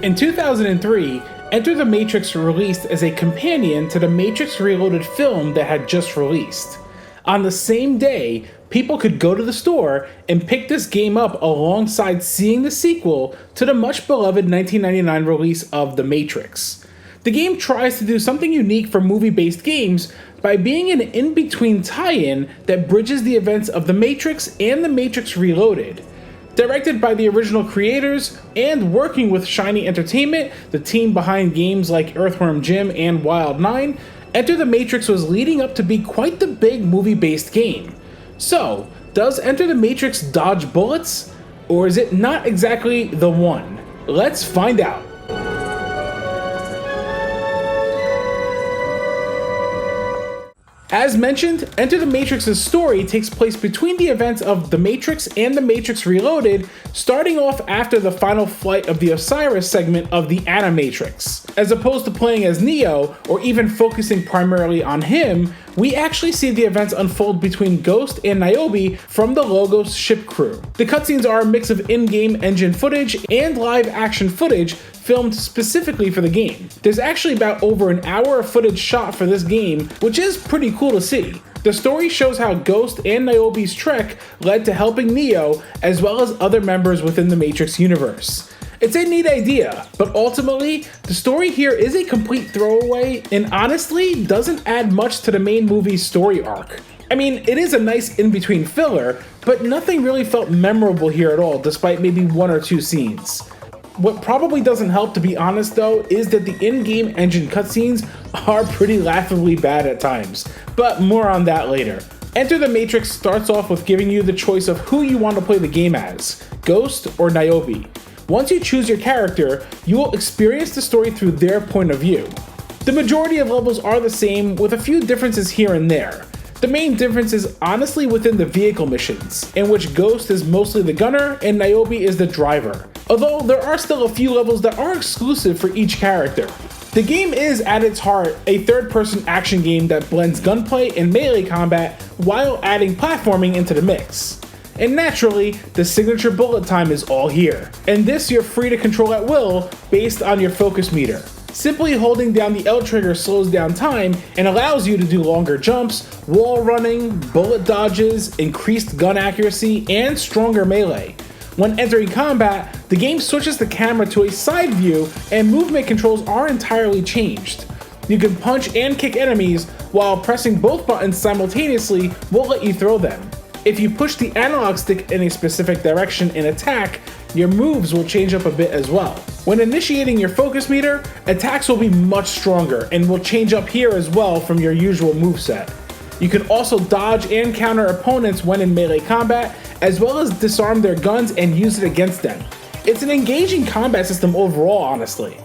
In 2003, Enter the Matrix released as a companion to the Matrix Reloaded film that had just released. On the same day, people could go to the store and pick this game up alongside seeing the sequel to the much beloved 1999 release of The Matrix. The game tries to do something unique for movie-based games by being an in-between tie-in that bridges the events of The Matrix and The Matrix Reloaded. Directed by the original creators and working with Shiny Entertainment, the team behind games like Earthworm Jim and Wild 9, Enter the Matrix was leading up to be quite the big movie-based game. So, does Enter the Matrix dodge bullets? Or is it not exactly the one? Let's find out. As mentioned, Enter the Matrix's story takes place between the events of The Matrix and The Matrix Reloaded, starting off after the final flight of the Osiris segment of the Animatrix. As opposed to playing as Neo, or even focusing primarily on him, we actually see the events unfold between Ghost and Niobe from the Logos ship crew. The cutscenes are a mix of in-game engine footage and live-action footage filmed specifically for the game. There's actually about over an hour of footage shot for this game, which is pretty cool to see. The story shows how Ghost and Niobe's trek led to helping Neo, as well as other members within the Matrix universe. It's a neat idea, but ultimately, the story here is a complete throwaway and honestly doesn't add much to the main movie's story arc. I mean, it is a nice in-between filler, but nothing really felt memorable here at all, despite maybe one or two scenes. What probably doesn't help, to be honest though, is that the in-game engine cutscenes are pretty laughably bad at times, but more on that later. Enter the Matrix starts off with giving you the choice of who you want to play the game as, Ghost or Niobe. Once you choose your character, you will experience the story through their point of view. The majority of levels are the same, with a few differences here and there. The main difference is honestly within the vehicle missions, in which Ghost is mostly the gunner and Niobe is the driver, although there are still a few levels that are exclusive for each character. The game is, at its heart, a third-person action game that blends gunplay and melee combat while adding platforming into the mix. And naturally, the signature bullet time is all here, and this you're free to control at will based on your focus meter. Simply holding down the L trigger slows down time and allows you to do longer jumps, wall running, bullet dodges, increased gun accuracy, and stronger melee. When entering combat, the game switches the camera to a side view and movement controls are entirely changed. You can punch and kick enemies while pressing both buttons simultaneously will let you throw them. If you push the analog stick in a specific direction in attack, your moves will change up a bit as well. When initiating your focus meter, attacks will be much stronger and will change up here as well from your usual moveset. You can also dodge and counter opponents when in melee combat, as well as disarm their guns and use it against them. It's an engaging combat system overall, honestly.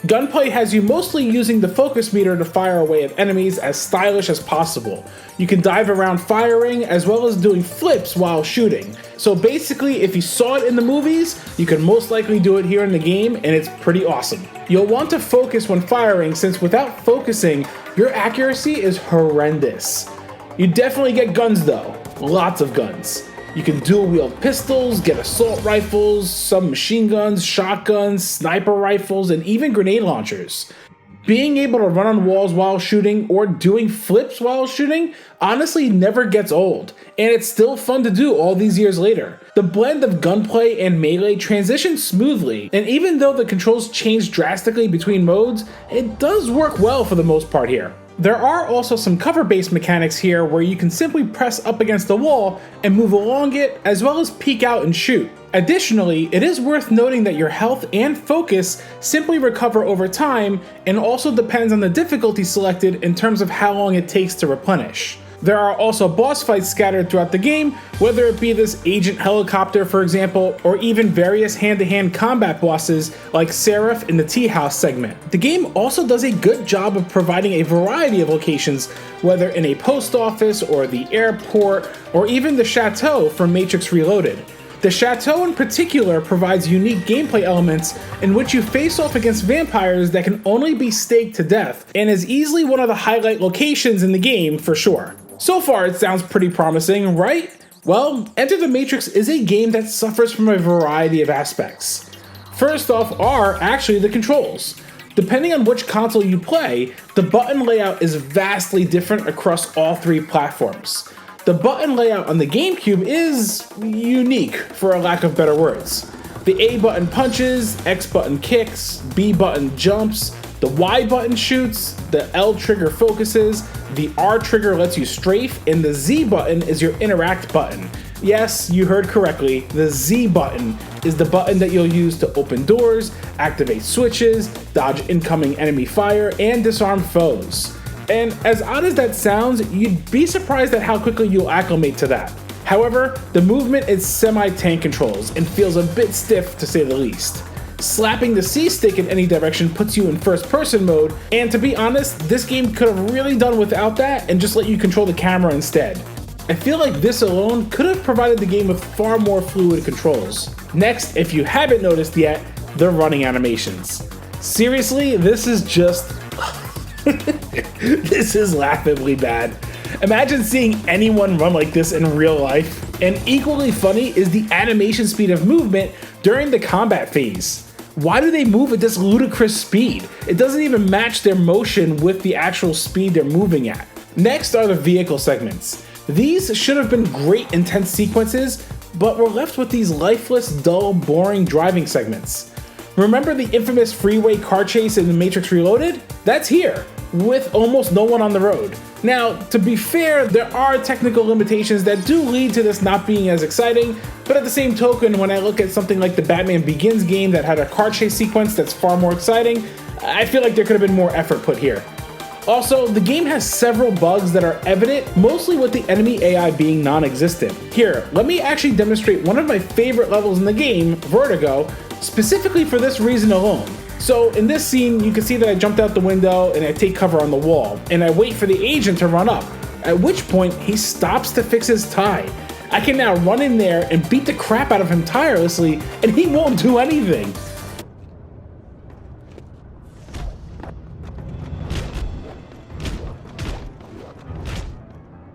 Gunplay has you mostly using the focus meter to fire away at enemies as stylish as possible. You can dive around firing as well as doing flips while shooting. So basically, if you saw it in the movies, you can most likely do it here in the game, and it's pretty awesome. You'll want to focus when firing, since without focusing, your accuracy is horrendous. You definitely get guns though, lots of guns. You can dual wield pistols, get assault rifles, some machine guns, shotguns, sniper rifles, and even grenade launchers. Being able to run on walls while shooting or doing flips while shooting honestly never gets old, and it's still fun to do all these years later. The blend of gunplay and melee transitions smoothly, and even though the controls change drastically between modes, it does work well for the most part here. There are also some cover-based mechanics here where you can simply press up against the wall and move along it, as well as peek out and shoot. Additionally, it is worth noting that your health and focus simply recover over time, and also depends on the difficulty selected in terms of how long it takes to replenish. There are also boss fights scattered throughout the game, whether it be this agent helicopter for example, or even various hand-to-hand combat bosses like Seraph in the Tea House segment. The game also does a good job of providing a variety of locations, whether in a post office or the airport, or even the chateau from Matrix Reloaded. The chateau in particular provides unique gameplay elements in which you face off against vampires that can only be staked to death, and is easily one of the highlight locations in the game for sure. So far it sounds pretty promising, right? Well, Enter the Matrix is a game that suffers from a variety of aspects. First off are actually the controls. Depending on which console you play, the button layout is vastly different across all three platforms. The button layout on the GameCube is unique, for a lack of better words. The A button punches, X button kicks, B button jumps, the Y button shoots, the L trigger focuses, the R trigger lets you strafe, and the Z button is your interact button. Yes, you heard correctly, the Z button is the button that you'll use to open doors, activate switches, dodge incoming enemy fire, and disarm foes. And as odd as that sounds, you'd be surprised at how quickly you'll acclimate to that. However, the movement is semi-tank controls and feels a bit stiff to say the least. Slapping the C stick in any direction puts you in first person mode, and to be honest, this game could have really done without that and just let you control the camera instead. I feel like this alone could have provided the game with far more fluid controls. Next, if you haven't noticed yet, the running animations. Seriously, this is just... this is laughably bad. Imagine seeing anyone run like this in real life. And equally funny is the animation speed of movement during the combat phase. Why do they move at this ludicrous speed? It doesn't even match their motion with the actual speed they're moving at. Next are the vehicle segments. These should have been great intense sequences, but we're left with these lifeless, dull, boring driving segments. Remember the infamous freeway car chase in The Matrix Reloaded? That's here, with almost no one on the road. Now, to be fair, there are technical limitations that do lead to this not being as exciting, but at the same token, when I look at something like the Batman Begins game that had a car chase sequence that's far more exciting, I feel like there could have been more effort put here. Also, the game has several bugs that are evident, mostly with the enemy AI being non-existent. Here, let me actually demonstrate one of my favorite levels in the game, Vertigo, specifically for this reason alone. So in this scene, you can see that I jumped out the window and I take cover on the wall, and I wait for the agent to run up, at which point he stops to fix his tie. I can now run in there and beat the crap out of him tirelessly, and he won't do anything.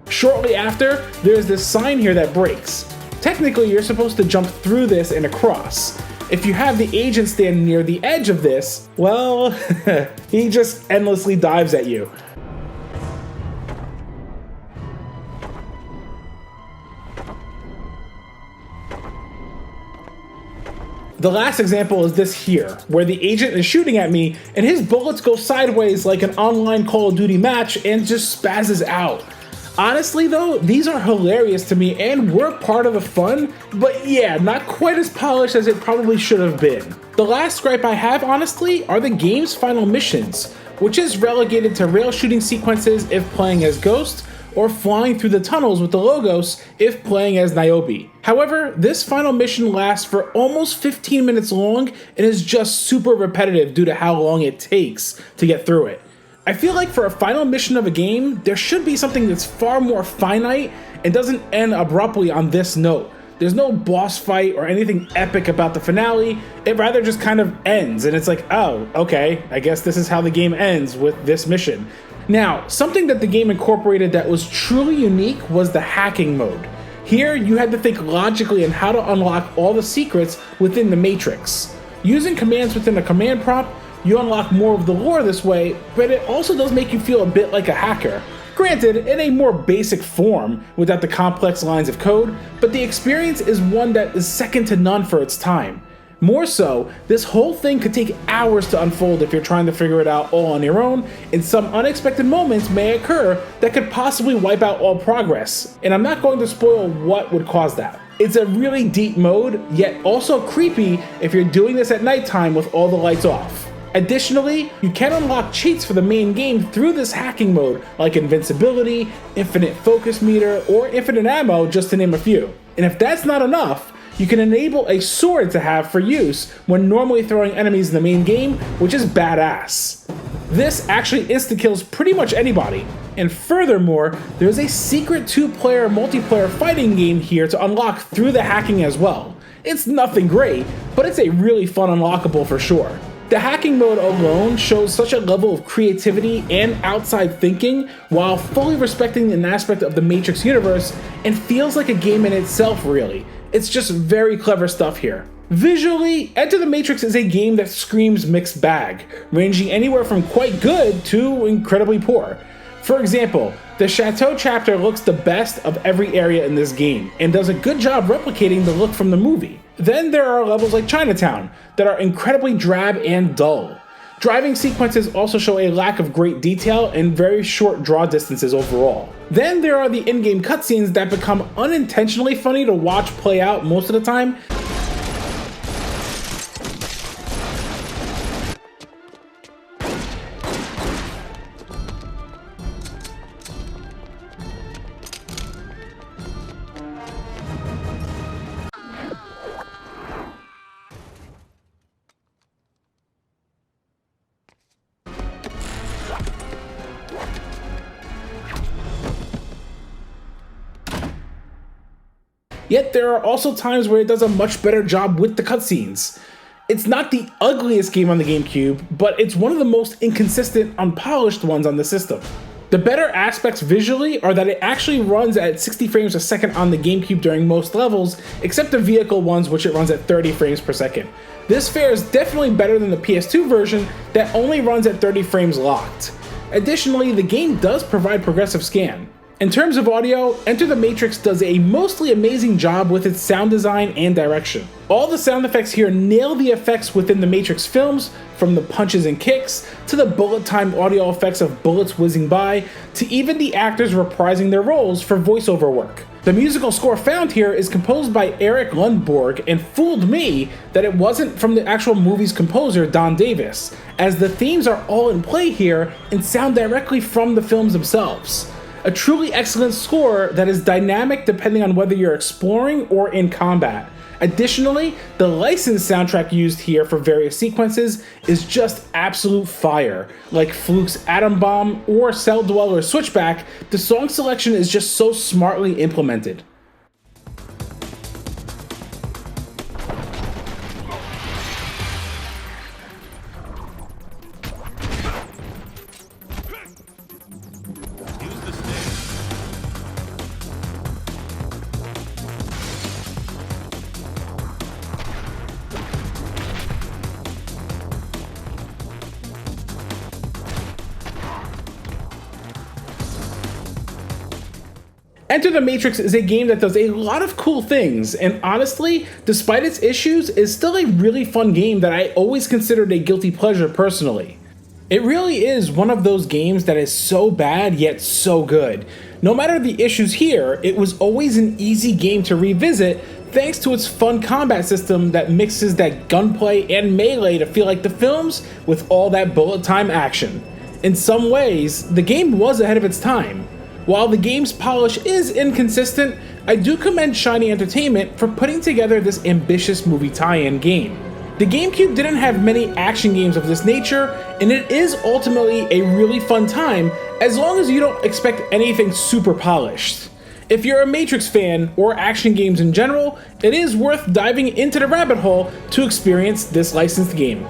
Shortly after, there's this sign here that breaks. Technically, you're supposed to jump through this and across. If you have the agent stand near the edge of this, well, he just endlessly dives at you. The last example is this here, where the agent is shooting at me and his bullets go sideways like an online Call of Duty match and just spazzes out. Honestly though, these are hilarious to me and were part of the fun, but yeah, not quite as polished as it probably should have been. The last gripe I have, honestly, are the game's final missions, which is relegated to rail shooting sequences if playing as Ghost, or flying through the tunnels with the Logos if playing as Niobe. However, this final mission lasts for almost 15 minutes long and is just super repetitive due to how long it takes to get through it. I feel like for a final mission of a game, there should be something that's far more finite and doesn't end abruptly on this note. There's no boss fight or anything epic about the finale, it rather just kind of ends and it's like, oh, okay, I guess this is how the game ends with this mission. Now, something that the game incorporated that was truly unique was the hacking mode. Here, you had to think logically on how to unlock all the secrets within the Matrix. Using commands within a command prompt, you unlock more of the lore this way, but it also does make you feel a bit like a hacker. Granted, in a more basic form, without the complex lines of code, but the experience is one that is second to none for its time. More so, this whole thing could take hours to unfold if you're trying to figure it out all on your own, and some unexpected moments may occur that could possibly wipe out all progress, and I'm not going to spoil what would cause that. It's a really deep mode, yet also creepy if you're doing this at nighttime with all the lights off. Additionally, you can unlock cheats for the main game through this hacking mode, like invincibility, infinite focus meter, or infinite ammo, just to name a few. And if that's not enough, you can enable a sword to have for use when normally throwing enemies in the main game, which is badass. This actually insta-kills pretty much anybody. And furthermore, there's a secret 2-player multiplayer fighting game here to unlock through the hacking as well. It's nothing great, but it's a really fun unlockable for sure. The hacking mode alone shows such a level of creativity and outside thinking while fully respecting an aspect of the Matrix universe and feels like a game in itself really. It's just very clever stuff here. Visually, Enter the Matrix is a game that screams mixed bag, ranging anywhere from quite good to incredibly poor. For example, the Chateau chapter looks the best of every area in this game, and does a good job replicating the look from the movie. Then there are levels like Chinatown, that are incredibly drab and dull. Driving sequences also show a lack of great detail and very short draw distances overall. Then there are the in-game cutscenes that become unintentionally funny to watch play out most of the time. Yet there are also times where it does a much better job with the cutscenes. It's not the ugliest game on the GameCube, but it's one of the most inconsistent, unpolished ones on the system. The better aspects visually are that it actually runs at 60 frames a second on the GameCube during most levels, except the vehicle ones, which it runs at 30 frames per second. This fares definitely better than the PS2 version that only runs at 30 frames locked. Additionally, the game does provide progressive scan. In terms of audio, Enter the Matrix does a mostly amazing job with its sound design and direction. All the sound effects here nail the effects within the Matrix films, from the punches and kicks, to the bullet time audio effects of bullets whizzing by, to even the actors reprising their roles for voiceover work. The musical score found here is composed by Eric Lundborg, and fooled me that it wasn't from the actual movie's composer, Don Davis, as the themes are all in play here and sound directly from the films themselves. A truly excellent score that is dynamic depending on whether you're exploring or in combat. Additionally, the licensed soundtrack used here for various sequences is just absolute fire. Like Fluke's Atom Bomb or Cell Dweller's Switchback, the song selection is just so smartly implemented. Enter the Matrix is a game that does a lot of cool things, and honestly, despite its issues, is still a really fun game that I always considered a guilty pleasure personally. It really is one of those games that is so bad yet so good. No matter the issues here, it was always an easy game to revisit thanks to its fun combat system that mixes that gunplay and melee to feel like the films with all that bullet time action. In some ways, the game was ahead of its time. While the game's polish is inconsistent, I do commend Shiny Entertainment for putting together this ambitious movie tie-in game. The GameCube didn't have many action games of this nature, and it is ultimately a really fun time as long as you don't expect anything super polished. If you're a Matrix fan, or action games in general, it is worth diving into the rabbit hole to experience this licensed game.